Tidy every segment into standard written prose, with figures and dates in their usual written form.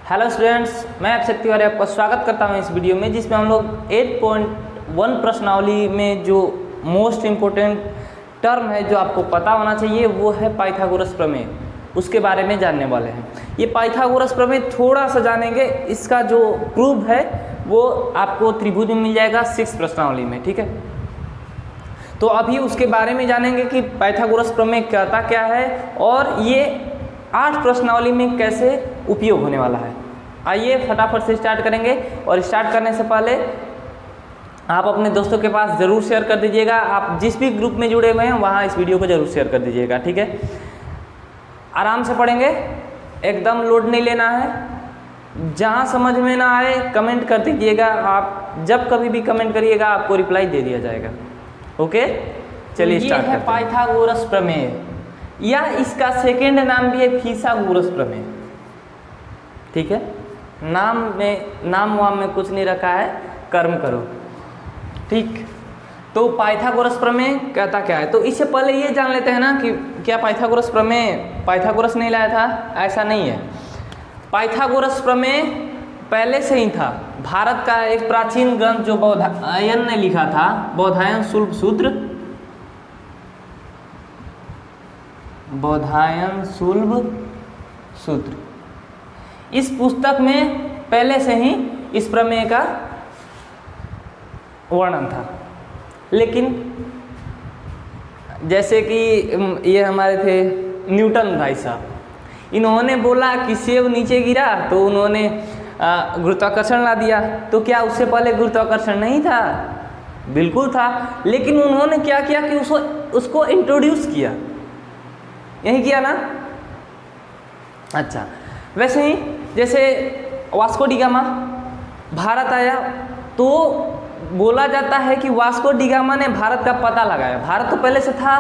Hello students, मैं आप शक्ति वाले आपका स्वागत करता हूं इस वीडियो में, जिसमें हम लोग 8.1 प्रश्नावली में जो मोस्ट इम्पोर्टेंट टर्म है जो आपको पता होना चाहिए वो है पाइथागोरस प्रमेय। उसके बारे में जानने वाले हैं। ये पाइथागोरस प्रमेय थोड़ा सा जानेंगे, इसका जो प्रूफ है वो आपको त्रिभुज में मिल जाएगा 6 प्रश्नावली में। ठीक है, तो अभी उसके बारे में जानेंगे कि पाइथागोरस प्रमेय कहता क्या है और ये 8 प्रश्नावली में कैसे उपयोग होने वाला है। आइए फटाफट से स्टार्ट करेंगे, और स्टार्ट करने से पहले आप अपने दोस्तों के पास ज़रूर शेयर कर दीजिएगा। आप जिस भी ग्रुप में जुड़े हुए हैं वहाँ इस वीडियो को ज़रूर शेयर कर दीजिएगा। ठीक है, आराम से पढ़ेंगे, एकदम लोड नहीं लेना है। जहाँ समझ में ना आए कमेंट कर दीजिएगा। आप जब कभी भी कमेंट करिएगा आपको रिप्लाई दे दिया जाएगा। ओके, चलिए स्टार्ट करते हैं। पाइथागोरस प्रमेय, या इसका सेकेंड नाम भी है फिसागोरस प्रमेय। ठीक है, नाम वाम में कुछ नहीं रखा है, कर्म करो। ठीक, तो पाइथागोरस प्रमेय कहता क्या है, तो इससे पहले ये जान लेते हैं ना कि क्या पाइथागोरस प्रमेय पाइथागोरस नहीं लाया था, ऐसा नहीं है। पाइथागोरस प्रमेय पहले से ही था। भारत का एक प्राचीन ग्रंथ जो बौधायन ने लिखा था, बौधायन शुल्ब सूत्र, बौधायन शुल्ब सूत्र, इस पुस्तक में पहले से ही इस प्रमेय का वर्णन था। लेकिन जैसे कि ये हमारे थे न्यूटन भाई साहब, इन्होंने बोला कि सेब नीचे गिरा तो उन्होंने गुरुत्वाकर्षण ला दिया। तो क्या उससे पहले गुरुत्वाकर्षण नहीं था? बिल्कुल था, लेकिन उन्होंने क्या किया कि उसको इंट्रोड्यूस किया। यही किया ना। अच्छा, वैसे ही जैसे वास्को डी गामा भारत आया तो बोला जाता है कि वास्को डी गामा ने भारत का पता लगाया। भारत तो पहले से था,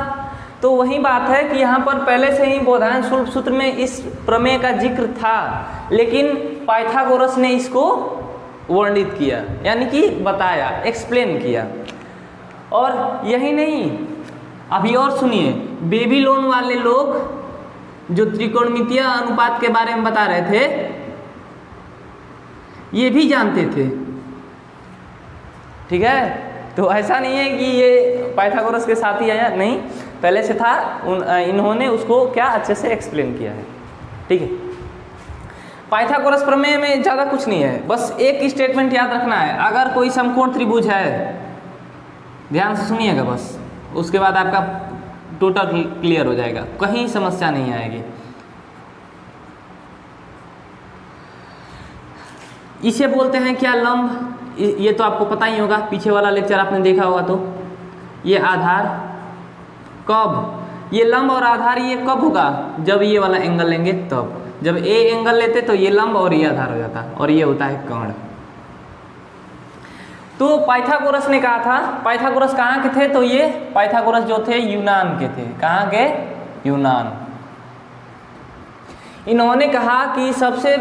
तो वही बात है कि यहाँ पर पहले से ही बौधायन शुल्ब सूत्र में इस प्रमेय का जिक्र था, लेकिन पाइथागोरस ने इसको वर्णित किया, यानी कि बताया, एक्सप्लेन किया। और यही नहीं, अभी और सुनिए, बेबीलोन वाले लोग जो त्रिकोणमितीय अनुपात के बारे में बता रहे थे, ये भी जानते थे। ठीक है, तो ऐसा नहीं है कि ये पाइथागोरस के साथ ही आया, नहीं, पहले से था। इन्होंने उसको क्या अच्छे से एक्सप्लेन किया है। ठीक है, पाइथागोरस प्रमेय में ज़्यादा कुछ नहीं है, बस एक स्टेटमेंट याद रखना है। अगर कोई समकोण त्रिभुज है, ध्यान से सुनिएगा बस, उसके बाद आपका टोटल क्लियर हो जाएगा, कहीं समस्या नहीं आएगी। इसे बोलते हैं क्या, लंब। ये तो आपको पता ही होगा, पीछे वाला लेक्चर आपने देखा होगा। तो ये आधार कब, ये लंब और आधार ये कब होगा, जब ये वाला एंगल लेंगे तब। जब ए एंगल लेते तो ये लंब और ये आधार हो जाता, और ये होता है कर्ण। तो पाइथागोरस ने कहा था, पाइथागोरस कहाँ के थे, तो ये पाइथागोरस जो थे यूनान के थे। कहाँ के? यूनान। इन्होंने कहा कि सबसे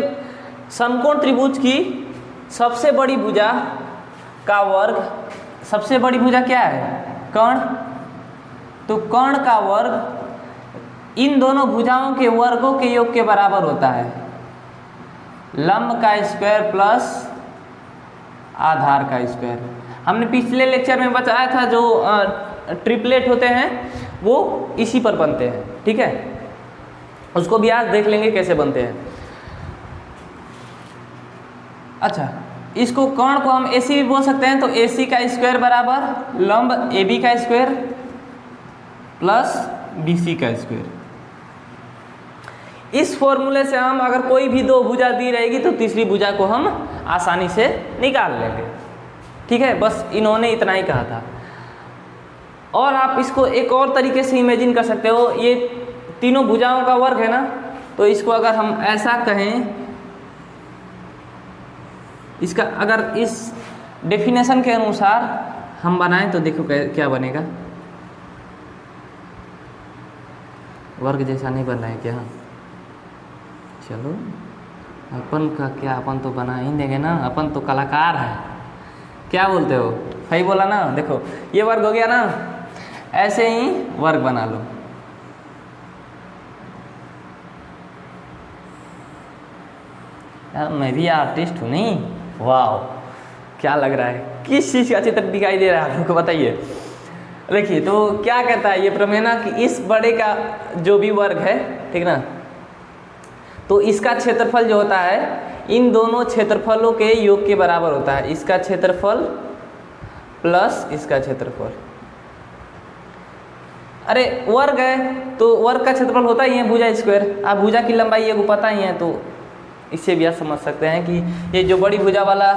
समकोण त्रिभुज की सबसे बड़ी भुजा का वर्ग, सबसे बड़ी भुजा क्या है? कर्ण। तो कर्ण का वर्ग इन दोनों भुजाओं के वर्गों के योग के बराबर होता है। लंब का स्क्वायर प्लस आधार का स्क्वायर। हमने पिछले लेक्चर में बताया था जो ट्रिपलेट होते हैं वो इसी पर बनते हैं। ठीक है, उसको भी आज देख लेंगे कैसे बनते हैं। अच्छा, इसको कर्ण को हम AC भी बोल सकते हैं। तो AC का स्क्वायर बराबर लंब AB का स्क्वायर प्लस BC का स्क्वायर। इस फॉर्मूले से हम अगर कोई भी दो भुजा दी रहेगी तो तीसरी भुजा को हम आसानी से निकाल लेंगे। ठीक है, बस इन्होंने इतना ही कहा था। और आप इसको एक और तरीके से इमेजिन कर सकते हो, ये तीनों भुजाओं का वर्ग है ना, तो इसको अगर हम ऐसा कहें, इसका अगर इस डेफिनेशन के अनुसार हम बनाएं तो देखो क्या बनेगा। वर्ग जैसा नहीं बन रहा है क्या? चलो, अपन का क्या, अपन तो बना ही देंगे ना, अपन तो कलाकार है। क्या बोलते हो? सही बोला ना। देखो ये वर्ग हो गया ना, ऐसे ही वर्ग बना लो। यार मैं भी आर्टिस्ट हूँ नहीं। वाह, क्या लग रहा है, किस चीज़ का चित्र दिखाई दे रहा है आपको बताइए। देखिए तो क्या कहता है ये प्रमेय ना कि इस बड़े का जो भी वर्ग है, ठीक ना, तो इसका क्षेत्रफल जो होता है इन दोनों क्षेत्रफलों के योग के बराबर होता है। इसका क्षेत्रफल प्लस इसका क्षेत्रफल। अरे वर्ग है तो वर्ग का क्षेत्रफल होता ही है भुजा स्क्वायर। आप भुजा की लंबाई ये को पता ही है, तो इससे भी आप समझ सकते हैं कि ये जो बड़ी भुजा वाला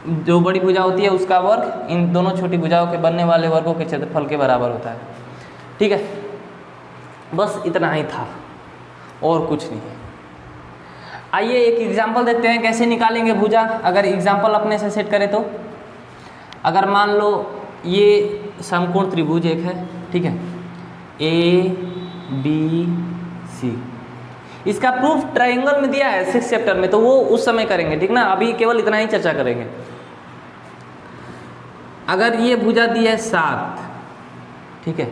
जो बड़ी भुजा होती है उसका वर्ग इन दोनों छोटी भुजाओं के बनने वाले वर्गों के क्षेत्रफल के बराबर होता है। ठीक है, बस इतना ही था और कुछ नहीं है। आइए एक एग्जाम्पल देखते हैं कैसे निकालेंगे भुजा। अगर एग्जाम्पल अपने से सेट करें तो अगर मान लो ये समकोण त्रिभुज एक है, ठीक है, ए बी सी, इसका प्रूफ ट्रायंगल में दिया है 6th चैप्टर में, तो वो उस समय करेंगे, ठीक ना। अभी केवल इतना ही चर्चा करेंगे। अगर ये भुजा दी है 7, ठीक है,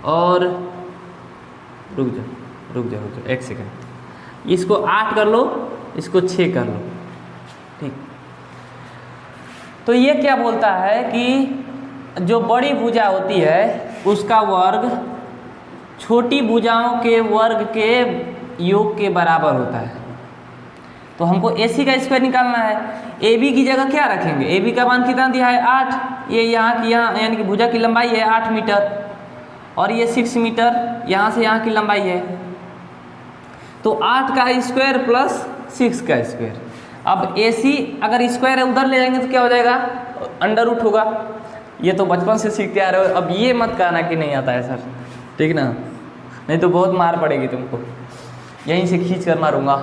और रुक जाओ एक सेकंड, इसको 8 कर लो, इसको 6 कर लो, ठीक। तो ये क्या बोलता है कि जो बड़ी भुजा होती है उसका वर्ग छोटी भुजाओं के वर्ग के योग के बराबर होता है। तो हमको AC का स्क्वायर निकालना है। AB की जगह क्या रखेंगे, AB का मान कितना दिया है 8, ये यहाँ की यहाँ यानी कि भुजा की लंबाई है 8 मीटर और ये 6 मीटर, यहाँ से यहाँ की लंबाई है, तो 8 का स्क्वायर प्लस 6 का स्क्वायर। अब AC अगर स्क्वायर है उधर ले जाएंगे तो क्या हो जाएगा, अंडर रूट होगा। ये तो बचपन से सीखते आ रहे हो, अब ये मत कहना कि नहीं आता है सर, ठीक ना, नहीं तो बहुत मार पड़ेगी तुमको, यहीं से खींच कर मारूंगा,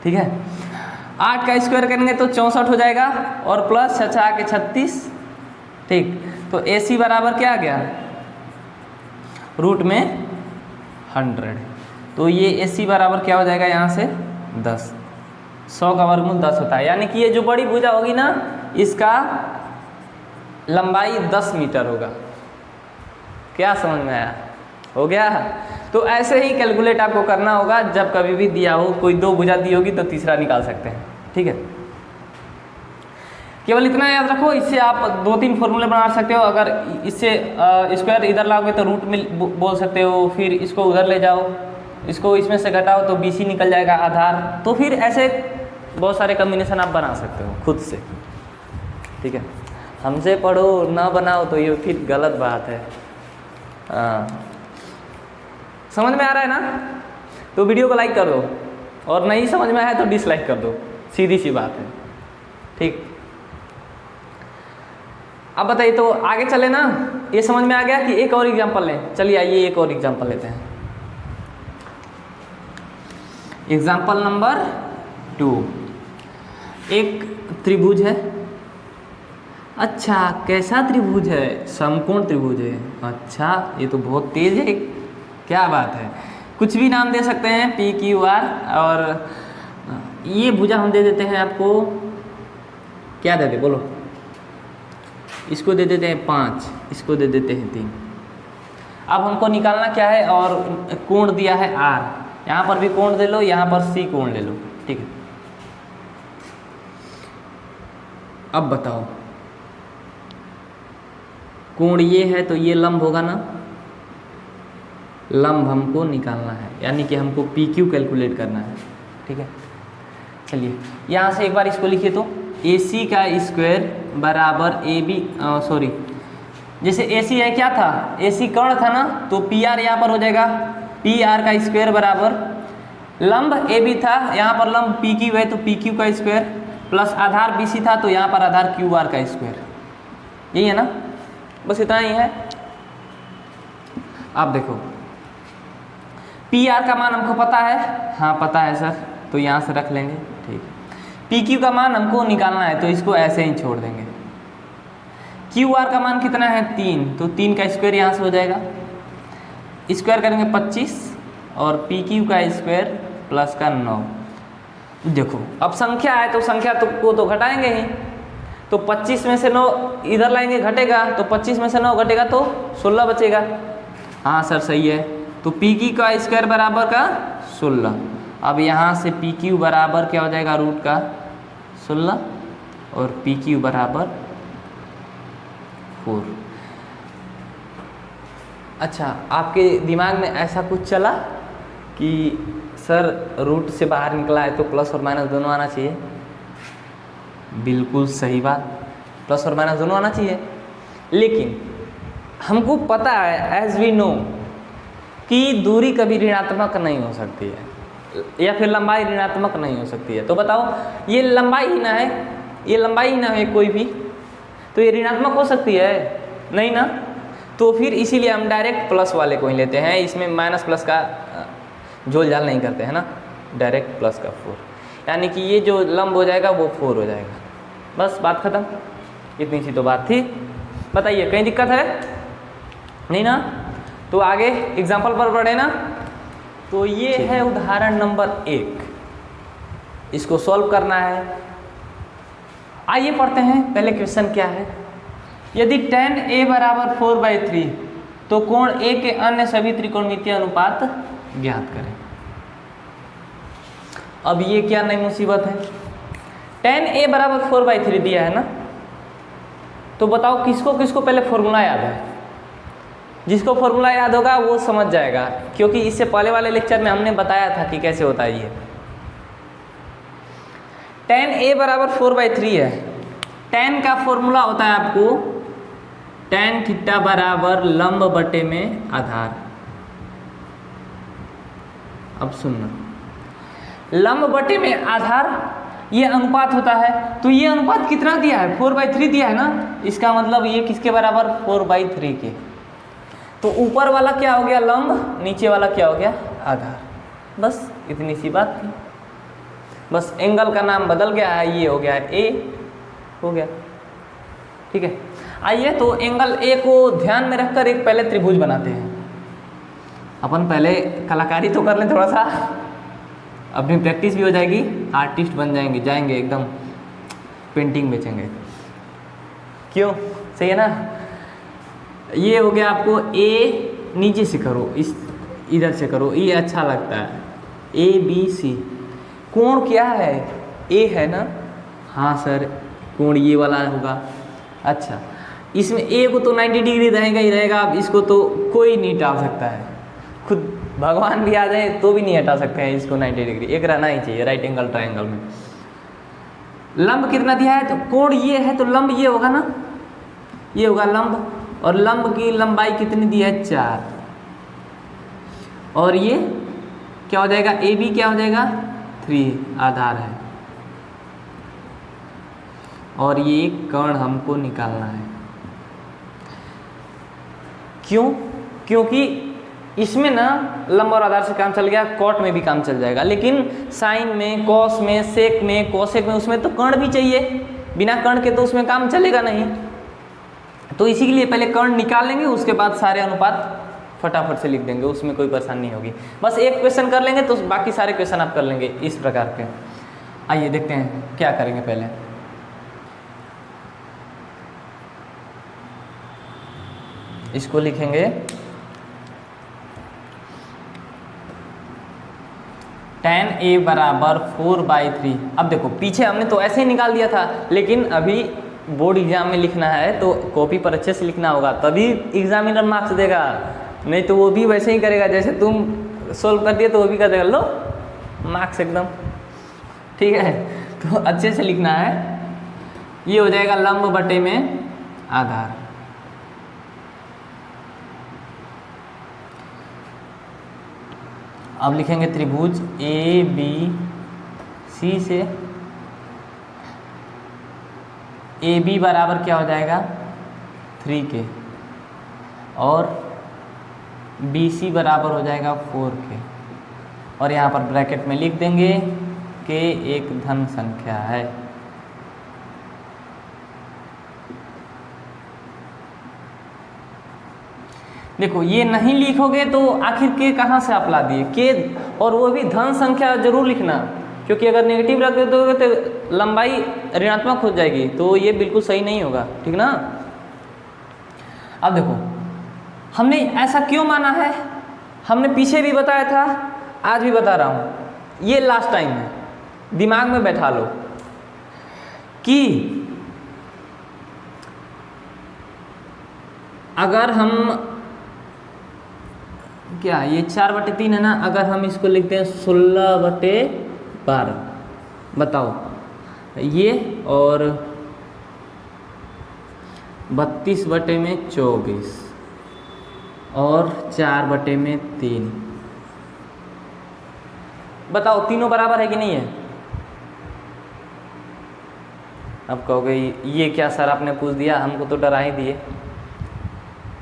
ठीक है। 8 का स्क्वायर करेंगे तो 64 हो जाएगा और प्लस 6 के 36, ठीक। तो AC बराबर क्या आ गया, रूट में 100। तो ये AC बराबर क्या हो जाएगा यहाँ से 10। 100 का वर्गमूल 10 होता है, यानी कि ये जो बड़ी भुजा होगी ना इसका लंबाई 10 मीटर होगा। क्या समझ में आया, हो गया। तो ऐसे ही कैलकुलेट आपको करना होगा, जब कभी भी दिया हो, कोई 2 भुजा दी होगी तो तीसरा निकाल सकते हैं, ठीक है। केवल इतना याद रखो, इससे आप 2-3 फॉर्मूले बना सकते हो। अगर इससे स्क्वायर इधर लाओगे तो रूट में बोल सकते हो, फिर इसको उधर ले जाओ, इसको इसमें से घटाओ तो BC निकल जाएगा आधार। तो फिर ऐसे बहुत सारे कम्बिनेशन आप बना सकते हो खुद से, ठीक है। हमसे पढ़ो ना बनाओ तो ये फिर गलत बात है। समझ में आ रहा है ना, तो वीडियो को लाइक कर दो, और नहीं समझ में आया तो डिसलाइक कर दो, सीधी सी बात है, ठीक। अब बताइए तो आगे चले ना, ये समझ में आ गया कि एक और एग्जांपल लें। चलिए आइए एक और एग्जांपल लेते हैं। एग्जांपल नंबर 2, एक त्रिभुज है। अच्छा, कैसा त्रिभुज है, समकोण त्रिभुज है। अच्छा, ये तो बहुत तेज है, क्या बात है। कुछ भी नाम दे सकते हैं, PQR, और ये भुजा हम दे देते हैं आपको, क्या दे दे बोलो, इसको दे देते हैं 5, इसको दे देते हैं 3। अब हमको निकालना क्या है, और कोण दिया है R, यहाँ पर भी कोण ले लो, यहाँ पर C कोण ले लो, ठीक है। अब बताओ, कोण ये है तो ये लंब होगा ना, लंब हमको निकालना है, यानी कि हमको PQ कैलकुलेट करना है, ठीक है। चलिए यहाँ से एक बार इसको लिखिए तो AC का स्क्वायर बराबर AB, सॉरी, जैसे AC है क्या था, AC कर्ण था ना, तो PR यहाँ पर हो जाएगा, PR का स्क्वायर बराबर लंब AB था, यहाँ पर लंब PQ है तो PQ का स्क्वायर प्लस आधार BC था तो यहाँ पर आधार QR का स्क्वायर, यही है ना, बस इतना ही है। आप देखो PR का मान हमको पता है, हाँ पता है सर, तो यहाँ से रख लेंगे, ठीक है। PQ का मान हमको निकालना है तो इसको ऐसे ही छोड़ देंगे। QR का मान कितना है 3, तो 3 का स्क्वायर यहाँ से हो जाएगा, स्क्वायर करेंगे 25 और PQ का स्क्वायर प्लस का 9। देखो अब संख्या है तो संख्या को तो घटाएंगे ही, तो 25 में से 9 इधर लाएंगे घटेगा, तो 25 में से 9 घटेगा तो 16 बचेगा। हाँ सर सही है, तो PQ का स्क्वायर बराबर का 16। अब यहाँ से पी क्यू बराबर क्या हो जाएगा, रूट का 16 और पी क्यू बराबर 4। अच्छा, आपके दिमाग में ऐसा कुछ चला कि सर रूट से बाहर निकला है तो प्लस और माइनस दोनों आना चाहिए? बिल्कुल सही बात, प्लस और माइनस दोनों आना चाहिए। लेकिन हमको पता है, एज वी नो, कि दूरी कभी ऋणात्मक नहीं हो सकती है या फिर लंबाई ऋणात्मक नहीं हो सकती है। तो बताओ, ये लंबाई ही ना है, ये लंबाई ही ना है कोई भी, तो ये ऋणात्मक हो सकती है? नहीं ना। तो फिर इसीलिए हम डायरेक्ट प्लस वाले को ही लेते हैं, इसमें माइनस प्लस का झोल झाल नहीं करते हैं ना, डायरेक्ट प्लस का 4, यानी कि ये जो लंब हो जाएगा वो 4 हो जाएगा। बस बात खत्म, इतनी सी तो बात थी। बताइए कहीं दिक्कत है? नहीं ना। तो आगे एग्जाम्पल पर बढ़े ना। तो ये है उदाहरण नंबर 1, इसको सॉल्व करना है। आइए पढ़ते हैं पहले क्वेश्चन क्या है। यदि tan A बराबर 4/3 तो कोण A के अन्य सभी त्रिकोणमितीय अनुपात ज्ञात करें। अब ये क्या नई मुसीबत है, tan A बराबर 4/3 दिया है ना, तो बताओ किसको किसको पहले फॉर्मूला याद है? जिसको फॉर्मूला याद होगा वो समझ जाएगा, क्योंकि इससे पहले वाले लेक्चर में हमने बताया था कि कैसे होता है ये। tan A बराबर 4/3 है, tan का फॉर्मूला होता है आपको tan थीटा बराबर लंब बटे में आधार। अब सुनना, लंब बटे में आधार ये अनुपात होता है, तो ये अनुपात कितना दिया है? 4/3 दिया है ना, इसका मतलब ये किसके बराबर? 4/3 के। तो ऊपर वाला क्या हो गया? लंब, नीचे वाला क्या हो गया? आधार। बस इतनी सी बात थी, बस एंगल का नाम बदल गया है, ये हो गया है ए, हो गया। ठीक है, आइए तो एंगल ए को ध्यान में रखकर एक पहले त्रिभुज बनाते हैं। अपन पहले कलाकारी तो कर लें थोड़ा सा, अपनी प्रैक्टिस भी हो जाएगी, आर्टिस्ट बन जाएंगे एकदम, पेंटिंग बेचेंगे। क्यों? सही है ना। ये हो गया आपको ए, नीचे से करो, इस इधर से करो, ये अच्छा लगता है। ABC, कोण क्या है? ए है ना। हाँ सर, कोण ये वाला होगा। अच्छा, इसमें ए को तो 90 डिग्री रहेगा ही रहेगा, अब इसको तो कोई नहीं टाल सकता है, खुद भगवान भी आ जाए तो भी नहीं हटा सकते हैं इसको 90 डिग्री, एक रहना ही चाहिए राइट एंगल ट्रायंगल में। लंब कितना दिया है? तो कोण ये है तो लंब ये होगा ना, ये होगा लंब, और लंब की लंबाई कितनी दी है? 4। और ये क्या हो जाएगा? AB क्या हो जाएगा? 3 आधार है, और ये कर्ण हमको निकालना है। क्यों? क्योंकि इसमें ना लंब और आधार से काम चल गया, कॉट में भी काम चल जाएगा, लेकिन साइन में, कॉस में, सेक में, कोसेक में, उसमें तो कर्ण भी चाहिए, बिना कर्ण के तो उसमें काम चलेगा नहीं। तो इसी के लिए पहले कर्ण निकाल लेंगे, उसके बाद सारे अनुपात फटाफट से लिख देंगे, उसमें कोई परेशानी नहीं होगी। बस एक क्वेश्चन कर लेंगे तो बाकी सारे क्वेश्चन आप कर लेंगे इस प्रकार के। आइए देखते हैं क्या करेंगे। पहले इसको लिखेंगे tan A बराबर 4/3। अब देखो पीछे हमने तो ऐसे ही निकाल दिया था, लेकिन अभी बोर्ड एग्जाम में लिखना है तो कॉपी पर अच्छे से लिखना होगा, तभी एग्जामिनर मार्क्स देगा, नहीं तो वो भी वैसे ही करेगा जैसे तुम सोल्व कर दिए तो वो भी कर देगा, लो मार्क्स एकदम। ठीक है, तो अच्छे से लिखना है। ये हो जाएगा लंब बटे में आधार। अब लिखेंगे त्रिभुज ABC से AB बराबर क्या हो जाएगा? 3 के, और BC बराबर हो जाएगा 4 के, और यहाँ पर ब्रैकेट में लिख देंगे कि एक धन संख्या है। देखो ये नहीं लिखोगे तो आखिर के कहाँ से आप ला दिए के, और वो भी धन संख्या जरूर लिखना, क्योंकि अगर नेगेटिव रख दोगे तो लंबाई ऋणात्मक हो जाएगी, तो ये बिल्कुल सही नहीं होगा। ठीक ना। अब देखो हमने ऐसा क्यों माना है, हमने पीछे भी बताया था, आज भी बता रहा हूँ। ये लास्ट टाइम है, दिमाग में बैठा लो कि अगर हम क्या, ये 4/3 है ना, अगर हम इसको लिखते हैं 16/12, बताओ ये, और 32/24 और 4/3, बताओ तीनों बराबर है कि नहीं है? अब कहोगे ये क्या सर आपने पूछ दिया, हमको तो डरा ही दिए।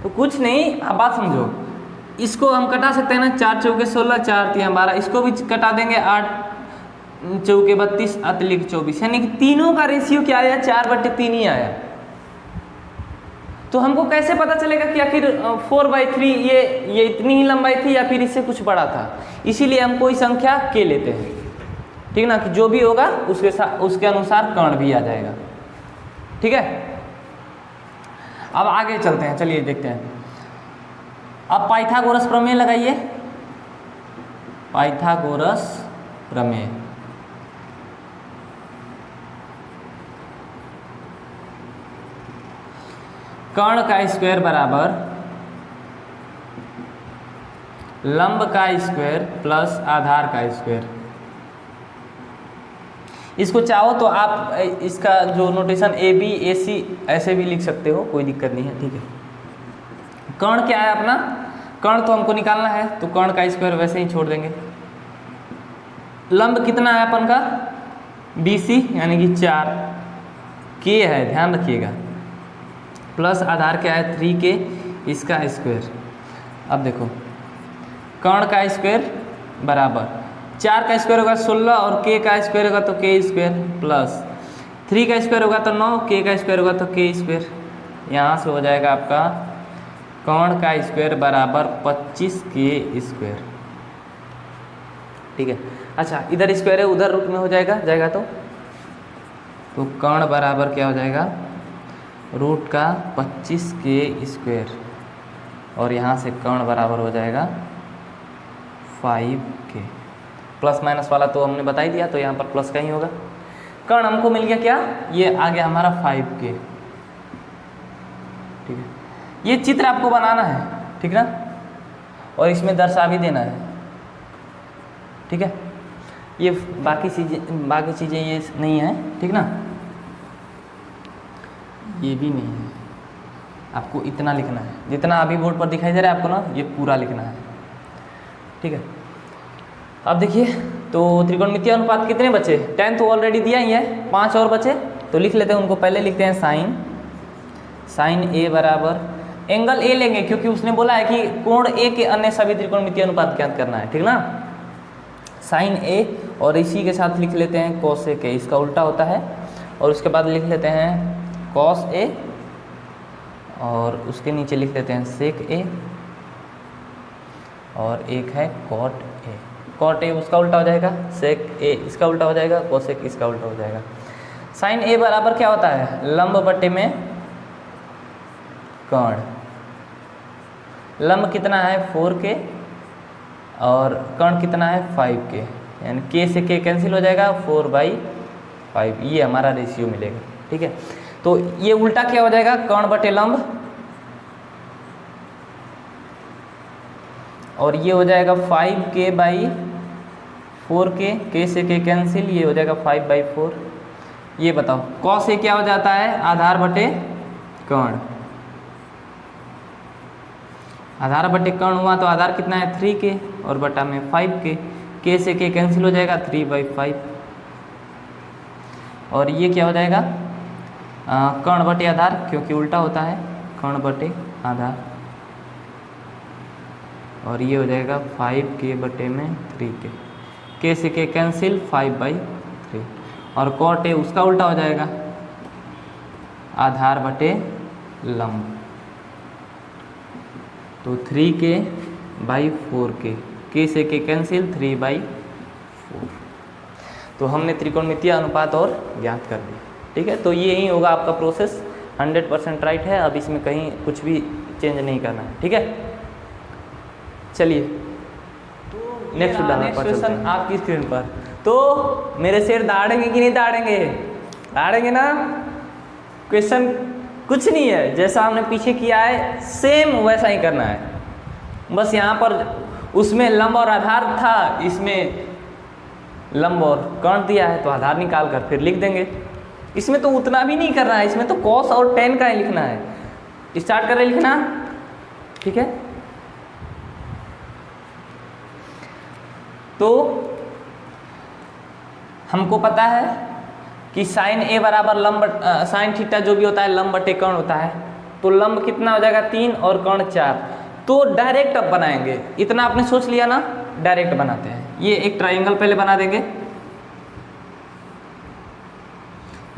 तो कुछ नहीं, अब बात समझो, इसको हम कटा सकते हैं ना, 4 चौके 16, 4 तिया 12, इसको भी कटा देंगे, 8 चौके 32, अतिरिक्त 24, यानी कि तीनों का रेशियो क्या आया, 4/3 ही आया। तो हमको कैसे पता चलेगा कि आखिर 4/3 ये इतनी ही लंबाई थी या फिर इससे कुछ बड़ा था? इसीलिए हम कोई संख्या के लेते हैं, ठीक ना, कि जो भी होगा उसके अनुसार कर्ण भी आ जाएगा। ठीक है, अब आगे चलते हैं, चलिए देखते हैं। अब पाइथागोरस प्रमेय लगाइए, पाइथागोरस प्रमेय। कर्ण का स्क्वायर बराबर लंब का स्क्वायर प्लस आधार का स्क्वायर। इसको चाहो तो आप इसका जो नोटेशन AB AC ऐसे भी लिख सकते हो, कोई दिक्कत नहीं है। ठीक है, कर्ण क्या है अपना, कर्ण तो हमको निकालना है, तो कर्ण का स्क्वायर वैसे ही छोड़ देंगे। लंब कितना है अपन का, BC यानी कि 4, K है, ध्यान रखिएगा, प्लस आधार क्या है 3K, इसका स्क्वायर। अब देखो, कर्ण का स्क्वायर बराबर 4 का स्क्वायर होगा 16 और K का स्क्वायर होगा तो K स्क्वायर, प्लस 3 का स्क्वायर होगा तो 9, K का स्क्वायर होगा तो K स्क्वायर। यहाँ से हो जाएगा आपका कर्ण का स्क्वायर बराबर 25K स्क्वायर। ठीक है, अच्छा इधर स्क्वायर है, उधर रूट में हो जाएगा तो कर्ण बराबर क्या हो जाएगा, रूट का 25K स्क्वायर, और यहाँ से कर्ण बराबर हो जाएगा 5K। प्लस माइनस वाला तो हमने बता ही दिया, तो यहाँ पर प्लस का ही होगा। कर्ण हमको मिल गया क्या, ये आ गया हमारा 5K। ठीक है, ये चित्र आपको बनाना है, ठीक ना, और इसमें दर्शा भी देना है। ठीक है, ये बाकी चीज़ें ये नहीं है, ठीक ना, ये भी नहीं है, आपको इतना लिखना है जितना अभी बोर्ड पर दिखाई दे रहा है आपको ना, ये पूरा लिखना है। ठीक है, अब देखिए, तो त्रिकोणमितीय अनुपात कितने बचे, 10 तो ऑलरेडी दिया ही है, 5 और बचे, तो लिख लेते हैं उनको। पहले लिखते हैं साइन A बराबर एंगल A लेंगे, क्योंकि उसने बोला है कि कोण A के अन्य सभी त्रिकोणमितीय अनुपात ज्ञात करना है, ठीक ना, साइन A, और इसी के साथ लिख लेते हैं कोसेक A, इसका उल्टा होता है, और उसके बाद लिख लेते हैं कॉस A, और उसके नीचे लिख लेते हैं सेक A, और एक है कॉट A। कॉट A उसका उल्टा हो जाएगा, सेक A इसका उल्टा हो जाएगा, कोसेक इसका उल्टा हो जाएगा। साइन A बराबर क्या होता है, लंब बटे में कर्ण। लंब कितना है 4K, और कर्ण कितना है 5K, यानी K से K कैंसिल हो जाएगा, 4/5, ये हमारा रेशियो मिलेगा। ठीक है, तो ये उल्टा क्या हो जाएगा, कर्ण बटे लंब, और ये हो जाएगा 5K/4K, K से K कैंसिल, ये हो जाएगा 5/4। ये बताओ कॉस A क्या हो जाता है, आधार बटे कर्ण। आधार बटे कर्ण हुआ तो आधार कितना है 3K, और बटा में 5K, K से K कैंसिल हो जाएगा 3/5, और ये क्या हो जाएगा, कर्ण बटे आधार, क्योंकि उल्टा होता है, कर्ण बटे आधार, और ये हो जाएगा 5K बटे में 3K, K से K कैंसिल 5/3, और कॉट A उसका उल्टा हो जाएगा, आधार बटे लंब, तो 3K/4K, K से K कैंसिल 3/4। तो हमने त्रिकोणमितीय अनुपात और ज्ञात कर दिया। ठीक है, तो ये ही होगा आपका प्रोसेस, 100% राइट है, अब इसमें कहीं कुछ भी चेंज नहीं करना है। ठीक है, चलिए, तो नेक्स्ट क्वेश्चन आपकी स्क्रीन पर। तो मेरे शेर दाड़ेंगे कि नहीं दाड़ेंगे? दाड़ेंगे ना। क्वेश्चन कुछ नहीं है, जैसा हमने पीछे किया है सेम वैसा ही करना है। बस यहाँ पर उसमें लंब और आधार था, इसमें लंब और कर्ण दिया है तो आधार निकाल कर फिर लिख देंगे। इसमें तो उतना भी नहीं करना है, इसमें तो cos और tan का ही लिखना है। स्टार्ट करें लिखना, ठीक है। तो हमको पता है कि साइन ए बराबर लंब साइन थीटा जो भी होता है लंब बटे कर्ण होता है। तो लंब कितना हो जाएगा 3 और कर्ण 4। तो डायरेक्ट अब बनाएंगे, इतना आपने सोच लिया ना, डायरेक्ट बनाते हैं। ये एक ट्राइंगल पहले बना देंगे,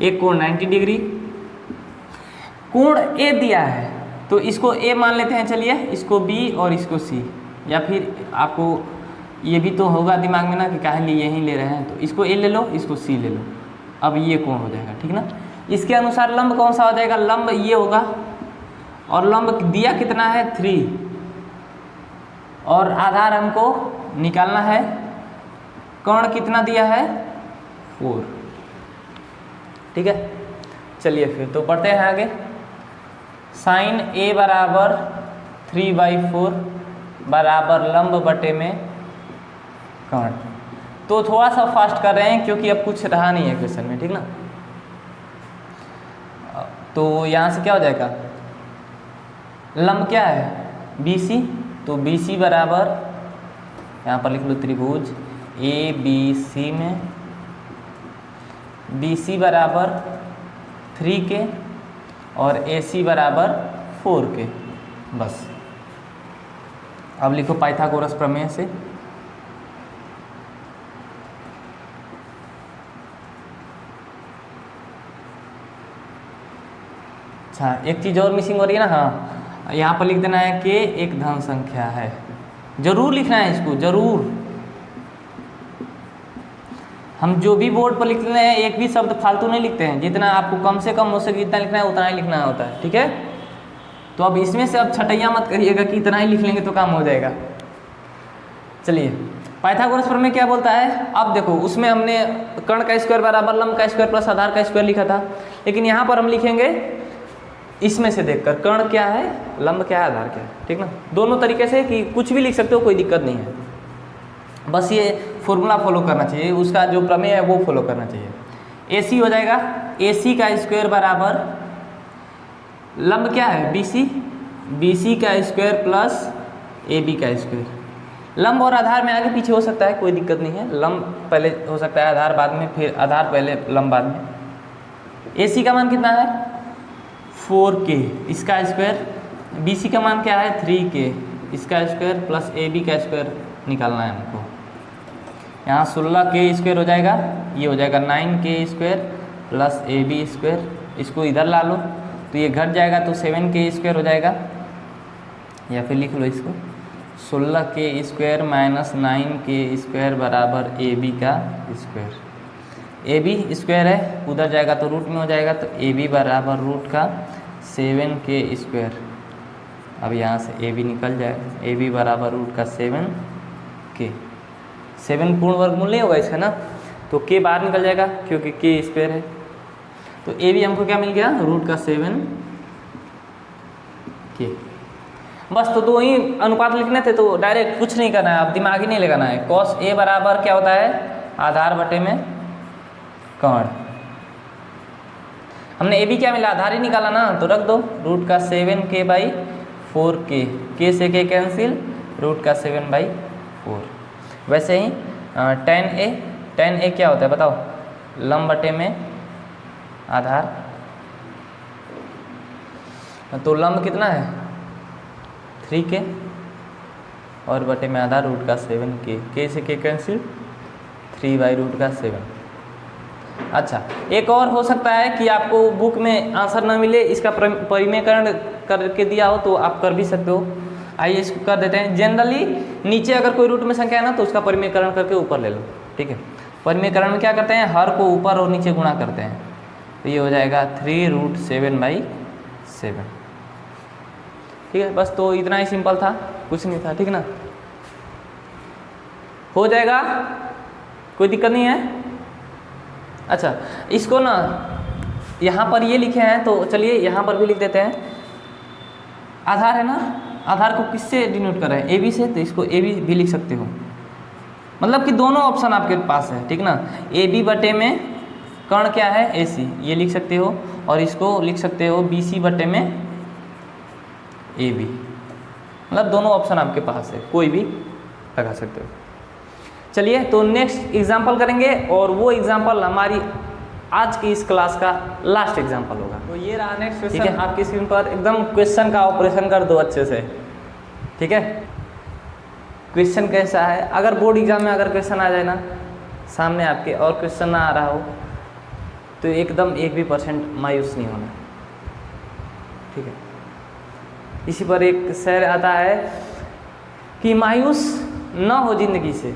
एक कोण 90 डिग्री, कोण ए दिया है तो इसको ए मान लेते हैं। चलिए इसको बी और इसको सी, या फिर आपको ये भी तो होगा दिमाग में ना कि काहे लिए यहीं ले रहे हैं, तो इसको ए ले लो, इसको सी ले लो। अब ये कोण हो जाएगा, ठीक ना। इसके अनुसार लंब कौन सा हो जाएगा? लंब ये होगा, और लंब दिया कितना है 3, और आधार हमको निकालना है। कर्ण कितना दिया है 4, ठीक है। चलिए फिर तो बढ़ते हैं आगे। साइन ए बराबर 3/4 बराबर लंब बटे में कर्ण। तो थोड़ा सा फास्ट कर रहे हैं क्योंकि अब कुछ रहा नहीं है क्वेश्चन में, ठीक ना। तो यहाँ से क्या हो जाएगा? लंब क्या है BC, तो BC बराबर यहाँ पर लिख लो त्रिभुज ABC में BC बराबर 3 के और AC बराबर 4 के। बस अब लिखो पाइथागोरस प्रमेय से। अच्छा, एक चीज़ और मिसिंग हो रही है ना। हाँ, यहाँ पर लिख देना है कि एक धन संख्या है, जरूर लिखना है इसको, जरूर। हम जो भी बोर्ड पर लिखते हैं एक भी शब्द फालतू नहीं लिखते हैं, जितना आपको कम से कम हो सके जितना लिखना है उतना ही लिखना होता है, ठीक है। तो अब इसमें से अब छटैया मत करिएगा कि इतना ही लिख लेंगे तो काम हो जाएगा। चलिए पाइथागोरस प्रमेय क्या बोलता है? अब देखो उसमें हमने कर्ण का स्क्वायर बराबर लंब का स्क्वायर प्लस आधार का स्क्वायर लिखा था, लेकिन यहाँ पर हम लिखेंगे इसमें से देखकर कर्ण क्या है, लंब क्या है, आधार क्या है, ठीक ना। दोनों तरीके से कि कुछ भी लिख सकते हो, कोई दिक्कत नहीं है। बस ये फॉर्मूला फॉलो करना चाहिए, उसका जो प्रमेय है वो फॉलो करना चाहिए। AC हो जाएगा AC का स्क्वायर बराबर लंब क्या है BC का स्क्वायर प्लस AB का स्क्वायर। लंब और आधार में आगे पीछे हो सकता है, कोई दिक्कत नहीं है। लंब पहले हो सकता है, आधार बाद में, फिर आधार पहले लंब बाद में। AC का मान कितना है 4K, इसका स्क्वायर। BC का मान क्या है 3K, इसका स्क्वायर प्लस AB का स्क्वायर निकालना है हमको। यहाँ 16K स्क्वायर हो जाएगा, ये हो जाएगा 9K square plus AB square. इसको इधर ला लो तो ये घट जाएगा तो 7K स्क्वायर हो जाएगा, या फिर लिख लो इसको 16K square minus 9K square बराबर AB का स्क्वायर। AB स्क्वायर है, उधर जाएगा तो रूट में हो जाएगा, तो AB बराबर रूट का 7K स्क्वायर। अब यहाँ से AB निकल जाएगा, AB बराबर रूट का 7K। 7 पूर्ण वर्गमूल नहीं होगा इसका ना, तो K बाहर निकल जाएगा क्योंकि K स्क्वायर है। तो AB हमको क्या मिल गया, रूट का 7K। बस तो दो ही अनुपात लिखने थे, तो डायरेक्ट कुछ नहीं करना है, आप दिमाग ही नहीं लगाना है। cos A बराबर क्या होता है, आधार बटे में कर्ण। हमने AB क्या मिला, आधार ही निकाला ना, तो रख दो रूट का 7K/4K। K से K कैंसिल, रूट का 7/4। वैसे ही tan A क्या होता है बताओ, लंब बटे में आधार। तो लंब कितना है 3K और बटे में आधार रूट का 7K। K से K कैंसिल, 3/√7। अच्छा, एक और हो सकता है कि आपको बुक में आंसर ना मिले, इसका परिमेयकरण करके दिया हो तो आप कर भी सकते हो। आइए इसको कर देते हैं। जनरली नीचे अगर कोई रूट में संख्या है ना तो उसका परिमेयकरण करके ऊपर ले लो, ठीक है। परिमेयकरण में क्या करते हैं, हर को ऊपर और नीचे गुणा करते हैं, तो ये हो जाएगा 3√7/7, ठीक है। बस तो इतना ही सिंपल था, कुछ नहीं था, ठीक ना। हो जाएगा, कोई दिक्कत नहीं है। अच्छा, इसको ना यहाँ पर ये लिखे हैं तो चलिए यहाँ पर भी लिख देते हैं। आधार है ना, आधार को किससे डिनोट कर रहे हैं, ए बी से, तो इसको ए बी भी लिख सकते हो। मतलब कि दोनों ऑप्शन आपके पास है, ठीक ना। ए बी बटे में कर्ण क्या है, ए सी, ये लिख सकते हो, और इसको लिख सकते हो बी सी बटे में ए बी। मतलब दोनों ऑप्शन आपके पास है, कोई भी लगा सकते हो। चलिए तो नेक्स्ट एग्जाम्पल करेंगे, और वो एग्जाम्पल हमारी आज की इस क्लास का लास्ट एग्जाम्पल होगा। तो ये रहा नेक्स्ट क्वेश्चन आपकी स्क्रीन पर, एकदम क्वेश्चन का ऑपरेशन कर दो अच्छे से, ठीक है। क्वेश्चन कैसा है, अगर बोर्ड एग्जाम में अगर क्वेश्चन आ जाए ना सामने आपके और क्वेश्चन ना आ रहा हो तो एकदम 1% भी मायूस नहीं होना, ठीक है। इसी पर एक शेर आता है कि मायूस न हो जिंदगी से,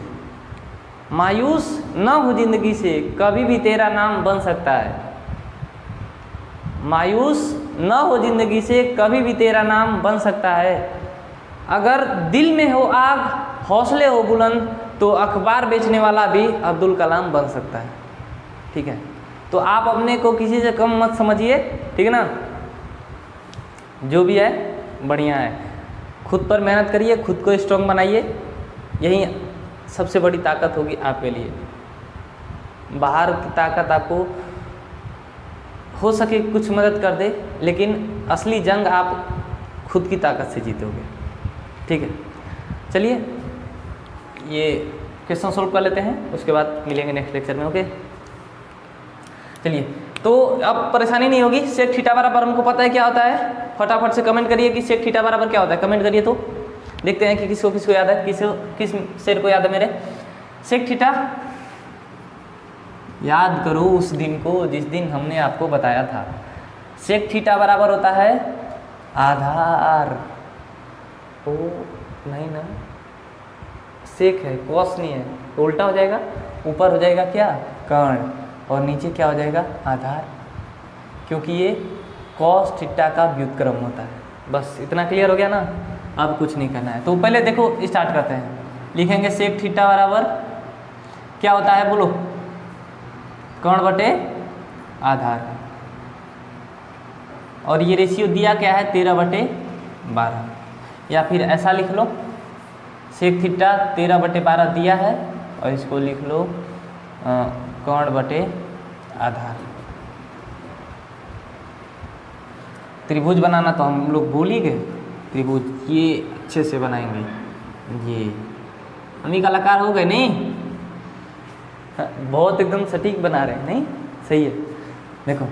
मायूस न हो जिंदगी से, कभी भी तेरा नाम बन सकता है। मायूस न हो जिंदगी से, कभी भी तेरा नाम बन सकता है। अगर दिल में हो आग, हौसले हो बुलंद, तो अखबार बेचने वाला भी अब्दुल कलाम बन सकता है, ठीक है। तो आप अपने को किसी से कम मत समझिए, ठीक है ना। जो भी है बढ़िया है, खुद पर मेहनत करिए, खुद को स्ट्रॉन्ग बनाइए, यही सबसे बड़ी ताकत होगी आपके लिए। बाहर की ताकत आपको हो सके कुछ मदद कर दे, लेकिन असली जंग आप खुद की ताकत से जीतोगे, ठीक है। चलिए ये क्वेश्चन सोल्व कर लेते हैं, उसके बाद मिलेंगे नेक्स्ट लेक्चर में, ओके। चलिए तो अब परेशानी नहीं होगी। सेक थीटा बराबर हमको पता है क्या होता है, फटाफट से कमेंट करिए कि सेक थीटा बराबर क्या होता है, कमेंट करिए तो देखते हैं कि किसको किसको याद है, किस शेर को याद है मेरे। सेक थीटा याद करो उस दिन को जिस दिन हमने आपको बताया था। सेक थीटा बराबर होता है आधार, ओ नहीं ना, सेक है, कॉस नहीं है, तो उल्टा हो जाएगा, ऊपर हो जाएगा क्या, कर्ण, और नीचे क्या हो जाएगा, आधार, क्योंकि ये कॉस थीटा का व्युत्क्रम होता है। बस इतना क्लियर हो गया ना, अब कुछ नहीं करना है। तो पहले देखो स्टार्ट करते हैं, लिखेंगे सेक थीटा बराबर क्या होता है, बोलो, कर्ण बटे आधार, और ये रेशियो दिया क्या है, 13/12, या फिर ऐसा लिख लो, सेक थीटा 13/12 दिया है, और इसको लिख लो कर्ण बटे आधार। त्रिभुज बनाना तो हम लोग भूल ही गए, त्रिभुज ये अच्छे से बनाएंगे, ये हम ही कलाकार हो गए नहीं, बहुत एकदम सटीक बना रहे हैं, नहीं सही है। देखो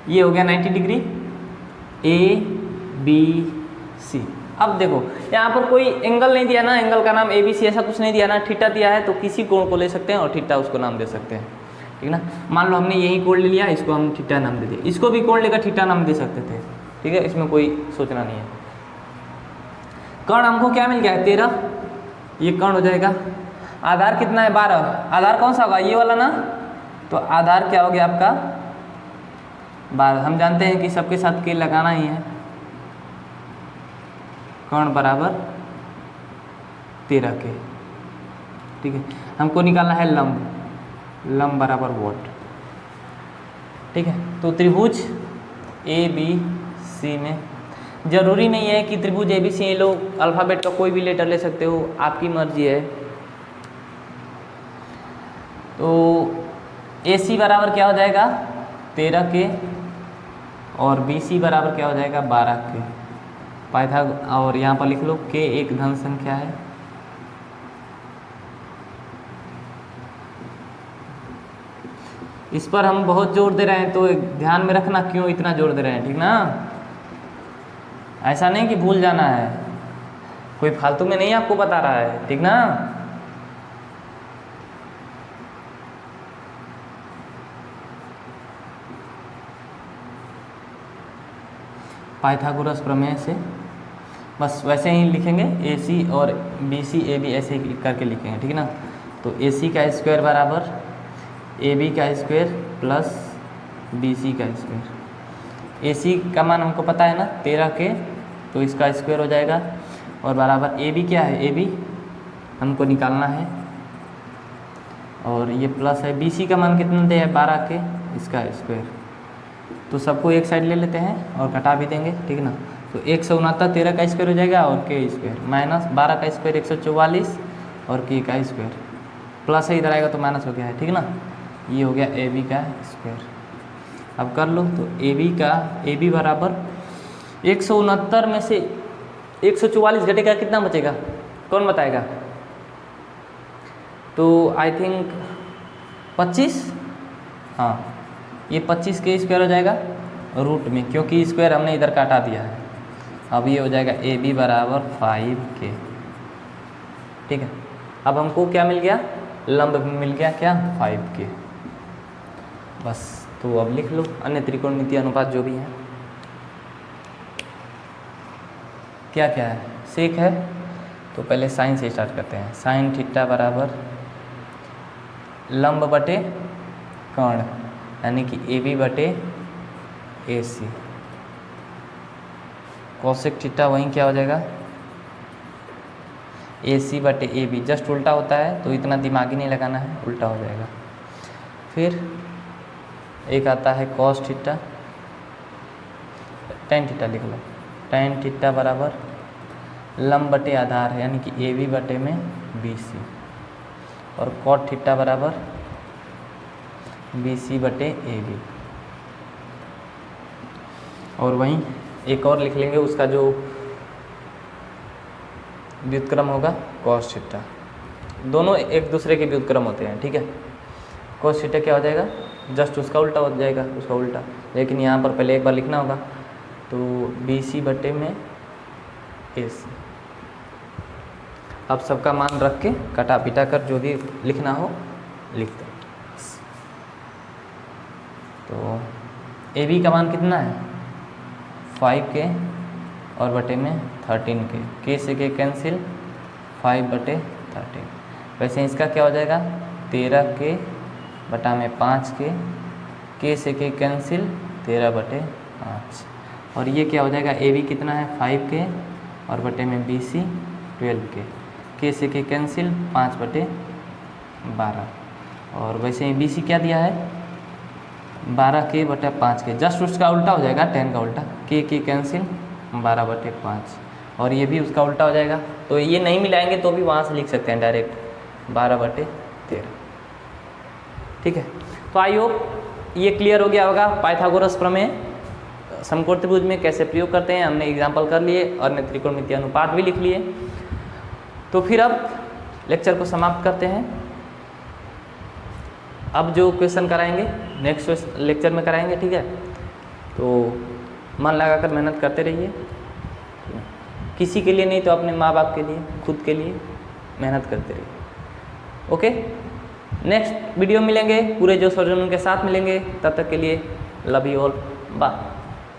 ये हो गया 90 डिग्री, ए बी सी। अब देखो यहाँ पर कोई एंगल नहीं दिया ना, एंगल का नाम ए बी सी ऐसा कुछ नहीं दिया ना, थीटा दिया है, तो किसी कोण को ले सकते हैं और थीटा उसको नाम दे सकते हैं, ठीक ना। मान लो हमने यही कोण ले लिया, इसको हम थीटा नाम दे दिया, इसको भी कोण लेकर थीटा नाम दे सकते थे, ठीक है, इसमें कोई सोचना नहीं है। कर्ण हमको क्या मिल गया है, 13, ये कर्ण हो जाएगा। आधार कितना है, 12, आधार कौन सा होगा, ये वाला ना, तो आधार क्या हो गया आपका 12। हम जानते हैं कि सबके साथ के लगाना ही है, कर्ण बराबर 13 के, ठीक है। हमको निकालना है लंब, लंब बराबर वोट, ठीक है। तो त्रिभुज ए बी सी में जरूरी नहीं है कि त्रिभुज ए बी सी, लोग अल्फ़ाबेट का कोई भी लेटर ले सकते हो, आपकी मर्जी है। तो ए सी बराबर क्या हो जाएगा 13 के, और बी सी बराबर क्या हो जाएगा 12 के। पाइथाग और यहाँ पर लिख लो के एक धन संख्या है, इस पर हम बहुत जोर दे रहे हैं, तो ध्यान में रखना क्यों इतना जोर दे रहे हैं, ठीक ना। ऐसा नहीं कि भूल जाना है, कोई फालतू में नहीं आपको बता रहा है, ठीक ना। पाइथागोरस प्रमेय से बस वैसे ही लिखेंगे, ए सी और बी सी ए बी ऐसे ही करके लिखेंगे, ठीक है ना। तो ए सी का स्क्वायर बराबर ए बी का स्क्वायर प्लस बी सी का स्क्वायर। ए सी का मान हमको पता है ना 13 के, तो इसका स्क्वायर हो जाएगा, और बराबर ए बी क्या है, ए बी हमको निकालना है और ये प्लस है, BC का मान कितना दिया है 12 के, इसका स्क्वायर। तो सबको एक साइड ले लेते हैं और घटा भी देंगे, ठीक है ना। तो 169 13 का स्क्वायर हो जाएगा और के स्क्वायर माइनस 12 का स्क्वायर 144 और के का स्क्वायर, प्लस है इधर आएगा तो माइनस हो गया है, ठीक है ना। ये हो गया AB का स्क्वायर। अब कर लो तो AB बराबर 169 में से 144 घटेगा कितना बचेगा, कौन बताएगा। तो आई थिंक 25, हाँ ये 25 के स्क्वायर हो जाएगा रूट में, क्योंकि स्क्वायर हमने इधर काटा दिया है। अब ये हो जाएगा AB बराबर 5K, ठीक है। अब हमको क्या मिल गया, लंब मिल गया क्या 5K। बस तो अब लिख लो अन्य त्रिकोणमितीय अनुपात जो भी है, क्या क्या है, सेक है। तो पहले साइन से स्टार्ट करते हैं। साइन थीटा बराबर लंब बटे कर्ण, यानी कि AB बटे AC। कोसेक थीटा वहीं क्या हो जाएगा AC बटे AB, जस्ट उल्टा होता है तो इतना दिमाग ही नहीं लगाना है, उल्टा हो जाएगा। फिर एक आता है कॉस थीटा, टेन थीटा लिख लो। टेन थीटा बराबर लंब बटे आधार है, यानी कि AB बटे में BC, और कॉट थीटा बराबर BC बटे AB। और वहीं एक और लिख लेंगे, उसका जो व्युत्क्रम होगा कॉस थीटा। दोनों एक दूसरे के व्युत्क्रम होते हैं, ठीक है। कॉस थीटा क्या हो जाएगा, जस्ट उसका उल्टा हो जाएगा, उसका उल्टा, लेकिन यहाँ पर पहले एक बार लिखना होगा। तो BC बटे में AC। अब सबका मान रख के कटा पिटा कर जो भी लिखना हो लिख दो। तो AB का मान कितना है 5K और बटे में 13K, K से K कैंसिल, 5 बटे 13। वैसे इसका क्या हो जाएगा 13K बटा में 5K, K से K कैंसिल 13 बटे 5। और ये क्या हो जाएगा AB कितना है 5K और बटे में BC 12K, K से K कैंसिल 5 बटे 12। और वैसे ही BC क्या दिया है 12K बटा 5K, जस्ट उसका उल्टा हो जाएगा 10 का उल्टा, K कैंसिल 12 बटे 5, और ये भी उसका उल्टा हो जाएगा। तो ये नहीं मिलाएंगे तो भी वहाँ से लिख सकते हैं डायरेक्ट 12 बटे 13, ठीक है। तो आई होप ये क्लियर हो गया होगा पाइथागोरस प्रमेय समकोण त्रिभुज में कैसे प्रयोग करते हैं। हमने एग्जाम्पल कर लिए और अन्य त्रिकोणमितीय अनुपात भी लिख लिए। तो फिर अब लेक्चर को समाप्त करते हैं। अब जो क्वेश्चन कराएंगे नेक्स्ट लेक्चर में कराएंगे, ठीक है। तो मन लगाकर मेहनत करते रहिए, किसी के लिए नहीं तो अपने माँ बाप के लिए, खुद के लिए मेहनत करते रहिए। ओके, नेक्स्ट वीडियो मिलेंगे पूरे जो सर्जन के साथ मिलेंगे, तब तक के लिए लव यू ऑल, बाय।